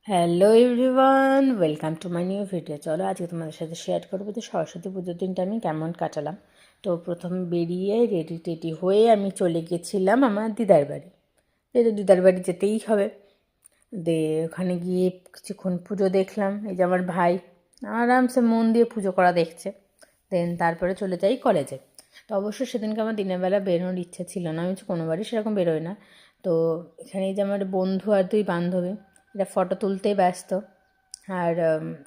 Hello everyone, welcome to my new video. চলো আজকে তোমাদের সাথে শেয়ার করবো যে সরস্বতী পুজোর দিনটা আমি কেমন কাটালাম। তো প্রথম বেরিয়ে রেডি টেডি হয়ে আমি চলে গেছিলাম আমার দিদার বাড়ি। যেহেতু দিদার বাড়ি যেতেই হবে, ওখানে গিয়ে কিছুক্ষণ পুজো দেখলাম। এই যে আমার ভাই আরামসে মন দিয়ে পুজো করা দেখছে। তারপরে চলে যাই কলেজে। তো অবশ্য সেদিনকে আমার দিনের বেলা বেরোনোর ইচ্ছে ছিল না, আমি কোনোবারই সেরকম বেরোই না। তো এখানে যে আমার বন্ধু আর দুই বান্ধবী, এটা ফটো তুলতেই ব্যস্ত। আর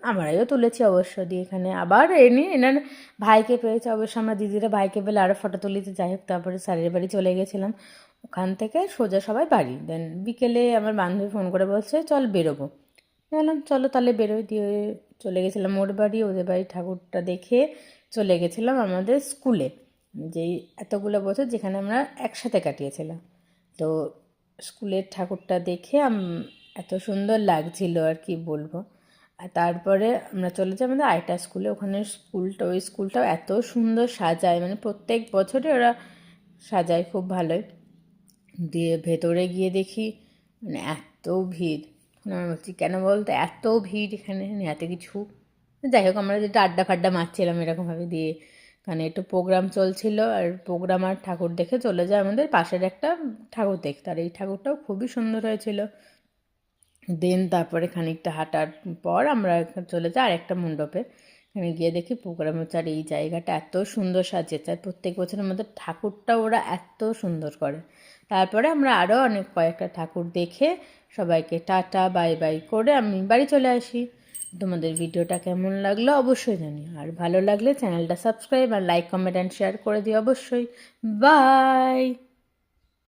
আমরাও তুলেছি অবশ্য। দিয়ে এখানে আবার এনার ভাইকে পেয়েছে। অবশ্য আমরা দিদিরা ভাইকে পেলে আরও ফটো তুলিতে, যাই হোক। তারপরে স্যারের বাড়ি চলে গেছিলাম, ওখান থেকে সোজা সবাই বাড়ি। বিকেলে আমার বান্ধবী ফোন করে বলছে চল বেরোবো। বললাম চলো তাহলে বেরোই। দিয়ে চলে গেছিলাম ওর বাড়ি, ওদের বাড়ি ঠাকুরটা দেখে চলে গেছিলাম আমাদের স্কুলে, যেই এতগুলো বছর যেখানে আমরা একসাথে কাটিয়েছিলাম। তো স্কুলের ঠাকুরটা দেখে এত সুন্দর লাগছিল আর কি বলবো। আর তারপরে আমরা চলে যাই আমাদের আইটা স্কুলে। ওখানে ওই স্কুলটাও এত সুন্দর সাজায়, মানে প্রত্যেক বছরই ওরা সাজায় খুব ভালোই। দিয়ে ভেতরে গিয়ে দেখি মানে এত ভিড়। আমি বলছি কেন বলতো এত ভিড় এখানে, এত কিছু। যাই হোক, আমরা যেটা আড্ডা ফাড্ডা মারছিলাম এরকমভাবে। দিয়ে এখানে একটু প্রোগ্রাম চলছিল, আর প্রোগ্রাম আর ঠাকুর দেখে চলে যায় আমাদের পাশের একটা ঠাকুর দেখতে। আর এই ঠাকুরটাও খুবই সুন্দর হয়েছিল। তারপরে খানিকটা হাঁটার পর আমরা চলে যাই আরেকটা মণ্ডপে। এখানে গিয়ে দেখি প্রোগ্রাম হচ্ছে। আর এই জায়গাটা এত সুন্দর সাজিয়েছে, আর প্রত্যেক বছরের মধ্যে ঠাকুরটা ওরা এত সুন্দর করে। তারপরে আমরা আরও অনেক কয়েকটা ঠাকুর দেখে সবাইকে টাটা বাই বাই করে আমি বাড়ি চলে আসি। তোমাদের ভিডিওটা কেমন লাগলো অবশ্যই জানিও, আর ভালো লাগলে চ্যানেলটা সাবস্ক্রাইব আর লাইক কমেন্ট অ্যান্ড শেয়ার করে দিও অবশ্যই। বাই।